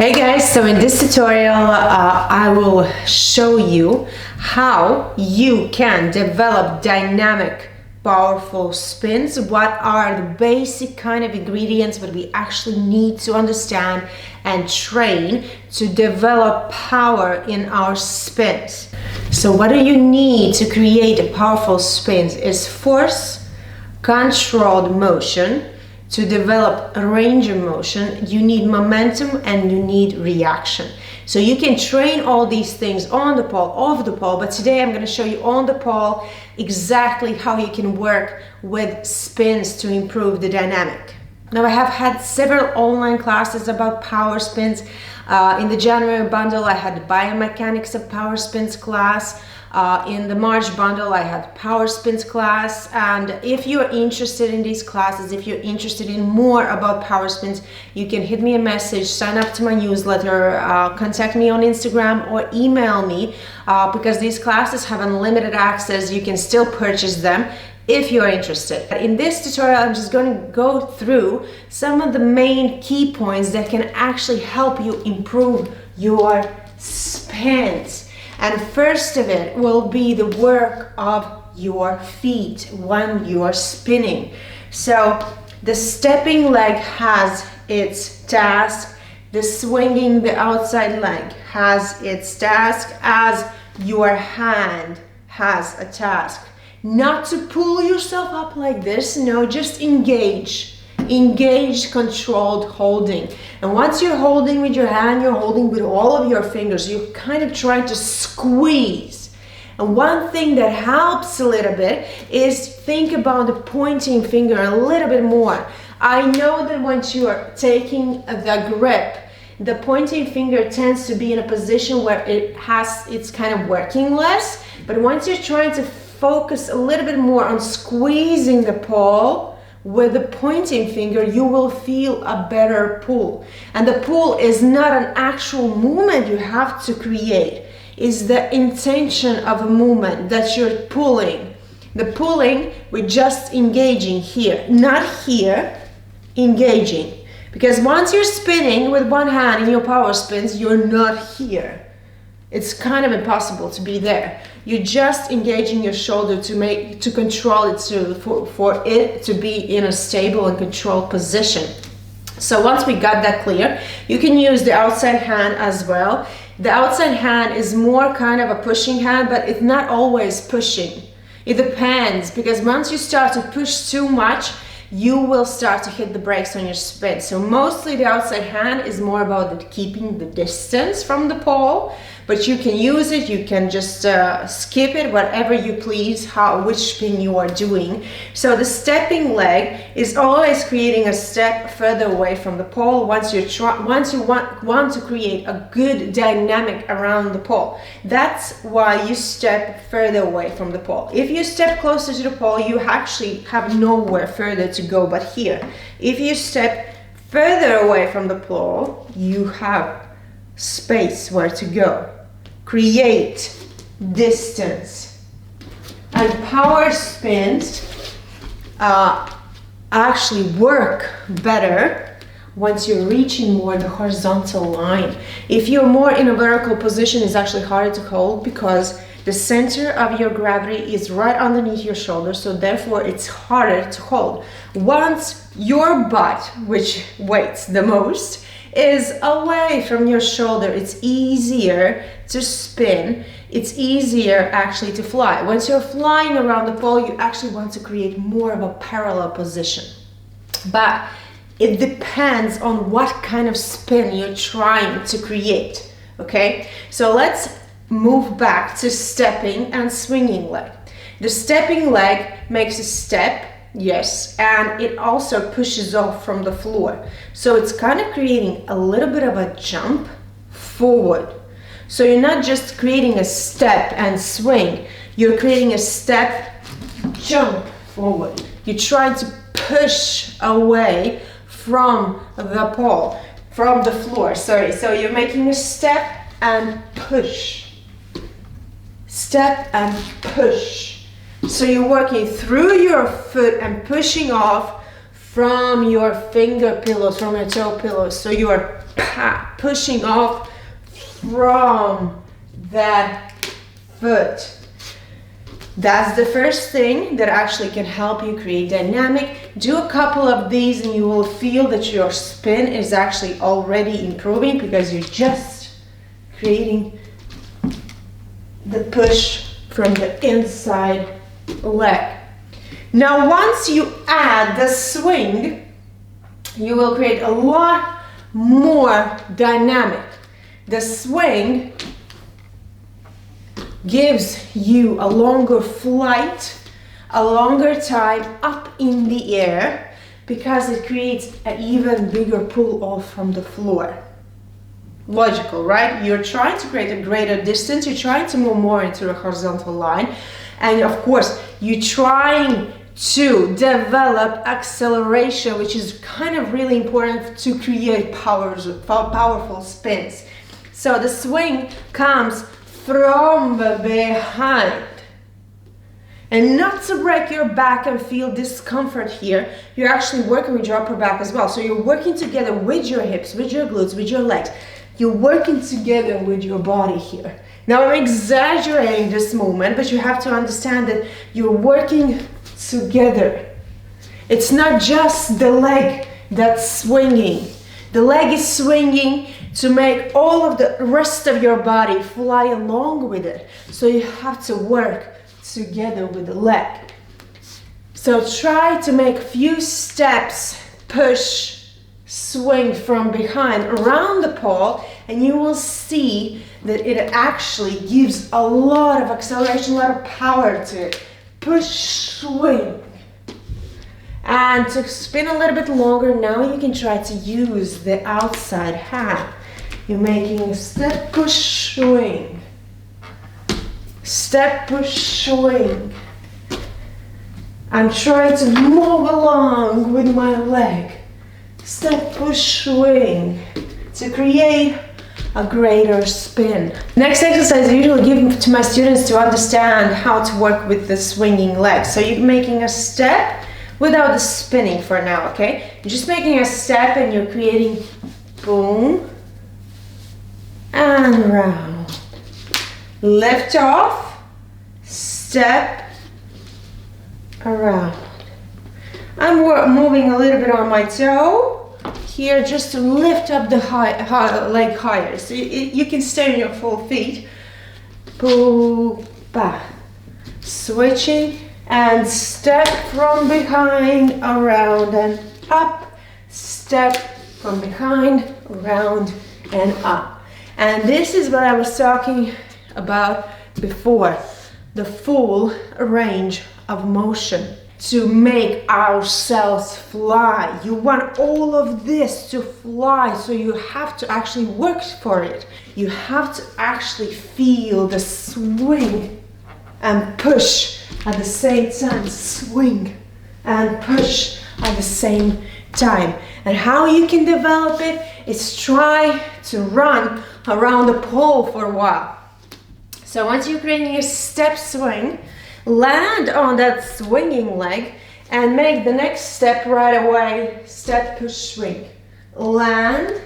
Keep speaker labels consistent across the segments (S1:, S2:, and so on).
S1: Hey guys, so in this tutorial I will show you how you can develop dynamic, powerful spins. What are the basic kind of ingredients that we actually need to understand and train to develop power in our spins. So what do you need to create a powerful spins is force, controlled motion. To develop a range of motion, you need momentum and you need reaction. So you can train all these things on the pole, off the pole, but today I'm going to show you on the pole exactly how you can work with spins to improve the dynamic. Now I have had several online classes about power spins. In the January bundle I had the biomechanics of power spins class. In the March bundle I had power spins class, and if you're interested in these classes, if you're interested in more about power spins, you can hit me a message, sign up to my newsletter, contact me on Instagram or email me because these classes have unlimited access. You can still purchase them if you're interested. In this tutorial I'm just going to go through some of the main key points that can actually help you improve your spins. And first of it will be the work of your feet when you are spinning. So the stepping leg has its task, the swinging the outside leg has its task, as your hand has a task. Not to pull yourself up like this, no, just engage. Engage, controlled holding. And once you're holding with your hand, you're holding with all of your fingers. You're kind of trying to squeeze. And one thing that helps a little bit is think about the pointing finger a little bit more. I know that once you are taking the grip, the pointing finger tends to be in a position where it's kind of working less. But once you're trying to focus a little bit more on squeezing the pole, with the pointing finger, you will feel a better pull. And the pull is not an actual movement you have to create. It's the intention of a movement that you're pulling. The pulling, we're just engaging here, not here, engaging. Because once you're spinning with one hand in your power spins, you're not here. It's kind of impossible to be there. You're just engaging your shoulder to control it, for it to be in a stable and controlled position. So once we got that clear, you can use the outside hand as well. The outside hand is more kind of a pushing hand, but it's not always pushing. It depends, because once you start to push too much, you will start to hit the brakes on your spin. So mostly the outside hand is more about keeping the distance from the pole, but you can use it, you can just skip it, whatever you please, which spin you are doing. So the stepping leg is always creating a step further away from the pole once you want to create a good dynamic around the pole. That's why you step further away from the pole. If you step closer to the pole, you actually have nowhere further to go but here. If you step further away from the pole, you have space where to go. Create distance. And power spins actually work better once you're reaching more the horizontal line. If you're more in a vertical position, it's actually harder to hold because the center of your gravity is right underneath your shoulder, so therefore it's harder to hold. Once your butt, which weighs the most, is away from your shoulder, it's easier to spin, it's easier actually to fly. Once you're flying around the pole, you actually want to create more of a parallel position. But it depends on what kind of spin you're trying to create, okay? So let's move back to stepping and swinging leg. The stepping leg makes a step, yes, and it also pushes off from the floor. So it's kind of creating a little bit of a jump forward. So you're not just creating a step and swing, you're creating a step, jump forward. You're trying to push away from the pole, from the floor, sorry. So you're making a step and push. Step and push. So you're working through your foot and pushing off from your finger pillows, from your toe pillows. So you are pushing off from that foot. That's the first thing that actually can help you create dynamic. Do a couple of these and you will feel that your spin is actually already improving because you're just creating the push from the inside leg. Now once you add the swing, you will create a lot more dynamic. The swing gives you a longer flight, a longer time up in the air, because it creates an even bigger pull off from the floor. Logical, right? You're trying to create a greater distance, you're trying to move more into a horizontal line, and of course you're trying to develop acceleration, which is kind of really important to create powerful spins. So the swing comes from behind. And not to break your back and feel discomfort here, you're actually working with your upper back as well. So you're working together with your hips, with your glutes, with your legs. You're working together with your body here. Now I'm exaggerating this movement, but you have to understand that you're working together. It's not just the leg that's swinging. The leg is swinging to make all of the rest of your body fly along with it. So you have to work together with the leg. So try to make a few steps, push, swing from behind around the pole, and you will see that it actually gives a lot of acceleration, a lot of power to it. Push, swing. And to spin a little bit longer, now you can try to use the outside hand. You're making a step, push, swing. Step, push, swing. I'm trying to move along with my leg. Step, push, swing to create a greater spin. Next exercise I usually give to my students to understand how to work with the swinging leg. So you're making a step without the spinning for now, okay? You're just making a step and you're creating boom and round. Lift off, step, around. I'm moving a little bit on my toe here just to lift up the leg higher. So you can stay on your full feet. Boom, back. Switching and step from behind, around and up. Step from behind, around and up. And this is what I was talking about before, the full range of motion. To make ourselves fly. You want all of this to fly, so you have to actually work for it. You have to actually feel the swing and push at the same time. Swing and push at the same time. And how you can develop it is try to run around the pole for a while. So once you're creating a step swing, land on that swinging leg and make the next step right away. Step, push, swing. Land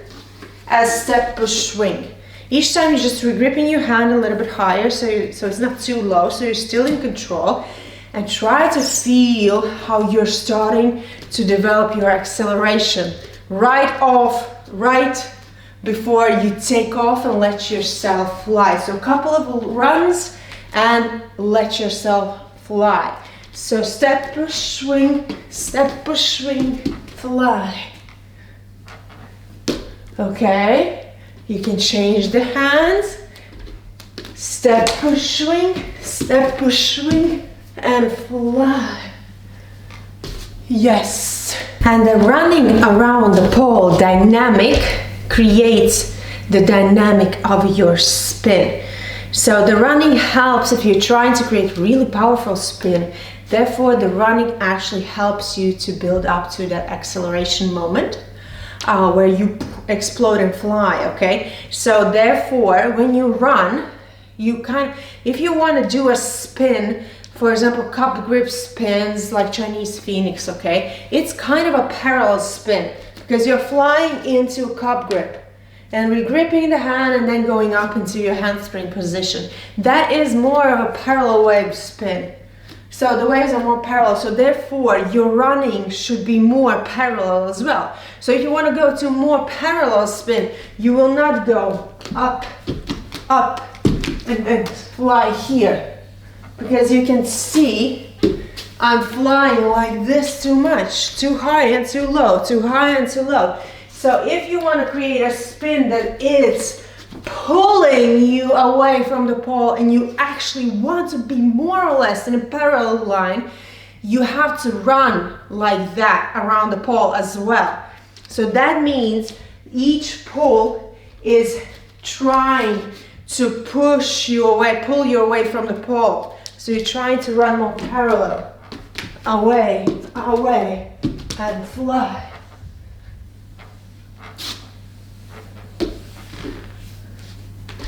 S1: as step, push, swing. Each time you're just regripping your hand a little bit higher so it's not too low, so you're still in control. And try to feel how you're starting to develop your acceleration right before you take off and let yourself fly. So a couple of runs and let yourself fly. So step, push, swing, fly. Okay, you can change the hands. Step, push, swing, and fly. Yes. And the running around the pole dynamic creates the dynamic of your spin. So the running helps if you're trying to create really powerful spin. Therefore, the running actually helps you to build up to that acceleration moment where you explode and fly, okay? So therefore, when you run, if you want to do a spin, for example, cup grip spins like Chinese Phoenix, okay? It's kind of a parallel spin because you're flying into a cup grip and regripping the hand and then going up into your handspring position. That is more of a parallel wave spin. So the waves are more parallel, so therefore your running should be more parallel as well. So if you want to go to more parallel spin, you will not go up, up, and then fly here. Because you can see I'm flying like this too much, too high and too low, too high and too low. So if you want to create a spin that is pulling you away from the pole and you actually want to be more or less in a parallel line, you have to run like that around the pole as well. So that means each pole is trying to push you away, pull you away from the pole. So you're trying to run more parallel, away, away, and fly.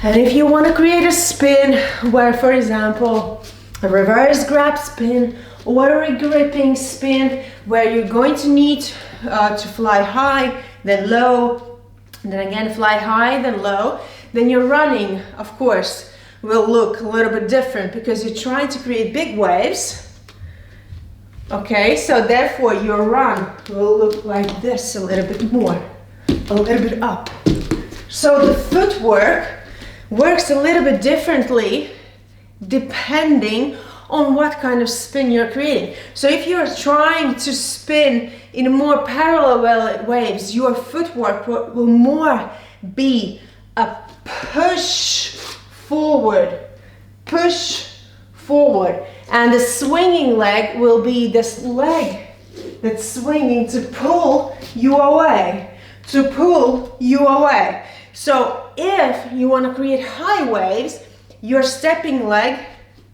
S1: And if you want to create a spin where, for example, a reverse grab spin or a gripping spin where you're going to need to fly high, then low, and then again fly high, then low, then your running, of course, will look a little bit different because you're trying to create big waves. Okay, so therefore your run will look like this a little bit more, a little bit up. So the footwork works a little bit differently depending on what kind of spin you're creating. So if you're trying to spin in more parallel waves, your footwork will more be a push forward, and the swinging leg will be this leg that's swinging to pull you away, to pull you away. So if you want to create high waves, your stepping leg,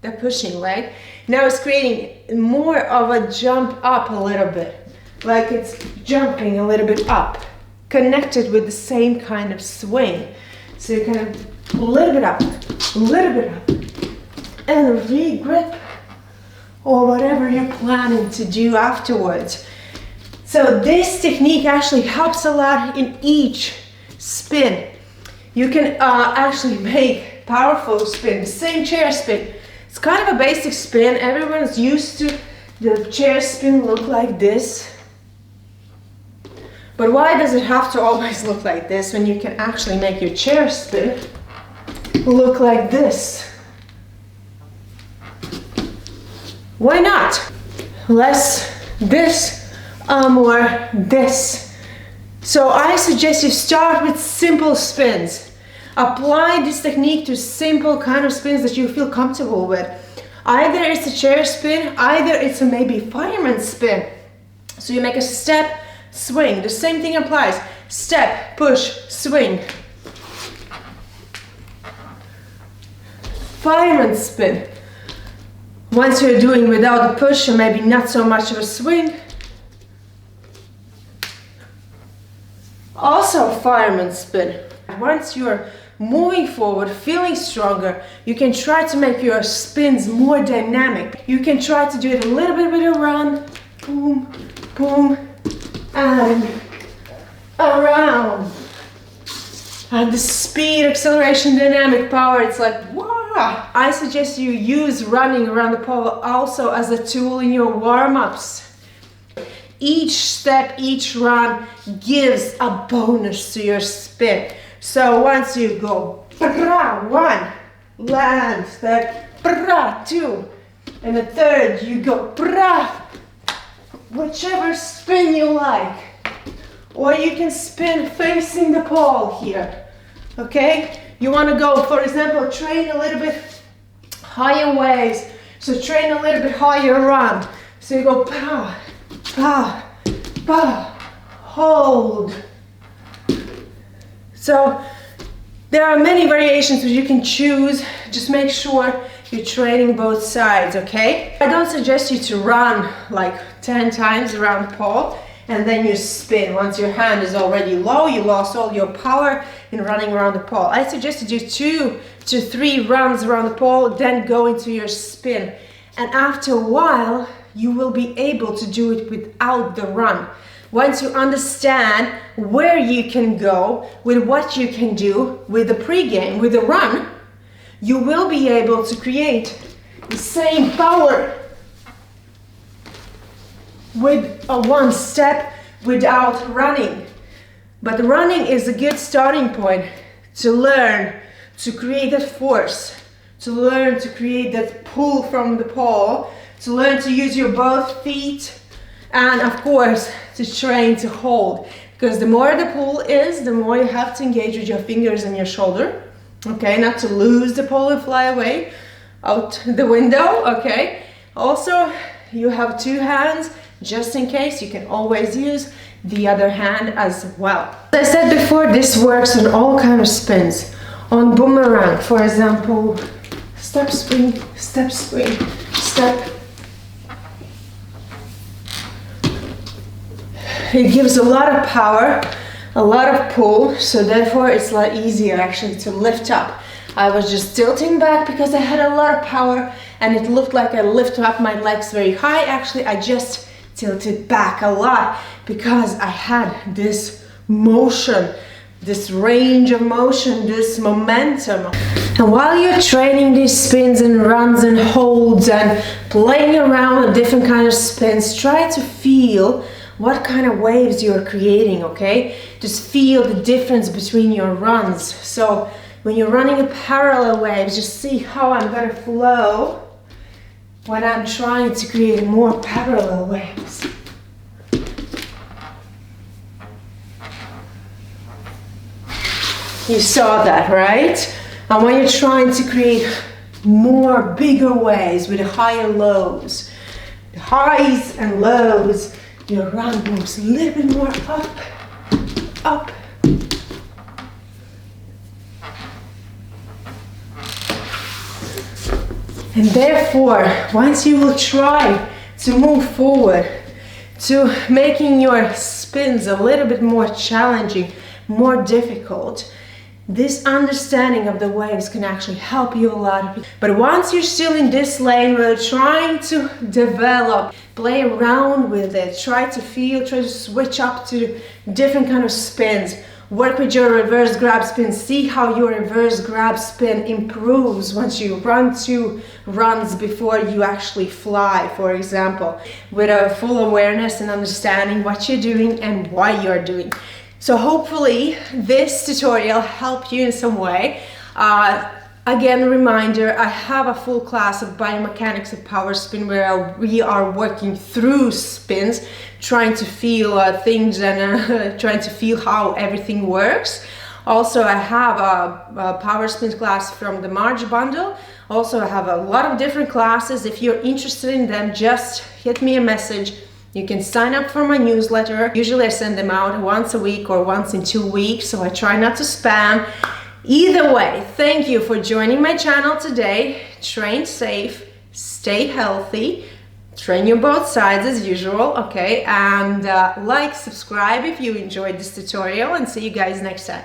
S1: the pushing leg, now is creating more of a jump up a little bit, like it's jumping a little bit up, connected with the same kind of swing. So you kind of a little bit up, a little bit up, and re-grip, or whatever you're planning to do afterwards. So this technique actually helps a lot in each spin. You can actually make powerful spin, the same chair spin. It's kind of a basic spin. Everyone's used to the chair spin look like this. But why does it have to always look like this when you can actually make your chair spin look like this? Why not? Less this, more this. So I suggest you start with simple spins. Apply this technique to simple kind of spins that you feel comfortable with. Either it's a chair spin, either it's a maybe fireman spin. So you make a step, swing. The same thing applies. Step, push, swing. Fireman spin. Once you're doing without the push and maybe not so much of a swing. Also fireman spin. Once you're moving forward, feeling stronger, you can try to make your spins more dynamic. You can try to do it a little bit with a run. Boom, boom, and around. And the speed, acceleration, dynamic power, it's like, wow. I suggest you use running around the pole also as a tool in your warm-ups. Each step, each run gives a bonus to your spin. So once you go, one, land, step, two, and the third you go, whichever spin you like. Or you can spin facing the pole here, okay? You want to go, for example, train a little bit higher waves. So train a little bit higher run. So you go, pa, pa, pa, hold. So there are many variations that you can choose. Just make sure you're training both sides, okay? I don't suggest you to run like 10 times around the pole and then you spin. Once your hand is already low, you lost all your power in running around the pole. I suggest you do 2 to 3 runs around the pole, then go into your spin. And after a while, you will be able to do it without the run. once you understand where you can go, with what you can do with the pregame, with the run, you will be able to create the same power with a one step without running. But running is a good starting point to learn to create that force, to learn to create that pull from the pole, to learn to use your both feet, and of course to train to hold, because the more the pull is, the more you have to engage with your fingers and your shoulder, okay, not to lose the pole and fly away out the window, okay. Also, you have two hands, just in case, you can always use the other hand as well. As I said before, this works on all kinds of spins. On boomerang, for example, step, spring, step, step. It gives a lot of power, a lot of pull, so therefore it's a lot easier actually to lift up. I was just tilting back because I had a lot of power and it looked like I lifted up my legs very high. Actually, I just tilted back a lot because I had this motion, this range of motion, this momentum. And while you're training these spins and runs and holds and playing around with different kinds of spins, try to feel what kind of waves you're creating, okay? Just feel the difference between your runs. So when you're running a parallel waves, just see how I'm gonna flow when I'm trying to create more parallel waves. You saw that, right? And when you're trying to create more bigger waves with higher lows, the highs and lows, your run moves a little bit more up. And therefore, once you will try to move forward, to making your spins a little bit more challenging, more difficult, this understanding of the waves can actually help you a lot. But once you're still in this lane where you're trying to develop, play around with it, try to feel, try to switch up to different kind of spins, work with your reverse grab spin, see how your reverse grab spin improves once you run 2 runs before you actually fly, for example, with a full awareness and understanding what you're doing and why you're doing. So hopefully this tutorial helped you in some way. Again, reminder, I have a full class of biomechanics of power spin where we are working through spins, trying to feel things and trying to feel how everything works. Also, I have a power spin class from the March bundle. Also, I have a lot of different classes. If you're interested in them, just hit me a message. You can sign up for my newsletter. Usually I send them out once a week or once in 2 weeks, so I try not to spam. Either way, thank you for joining my channel today. Train safe, stay healthy, train your both sides as usual, okay? And like, subscribe if you enjoyed this tutorial, and see you guys next time.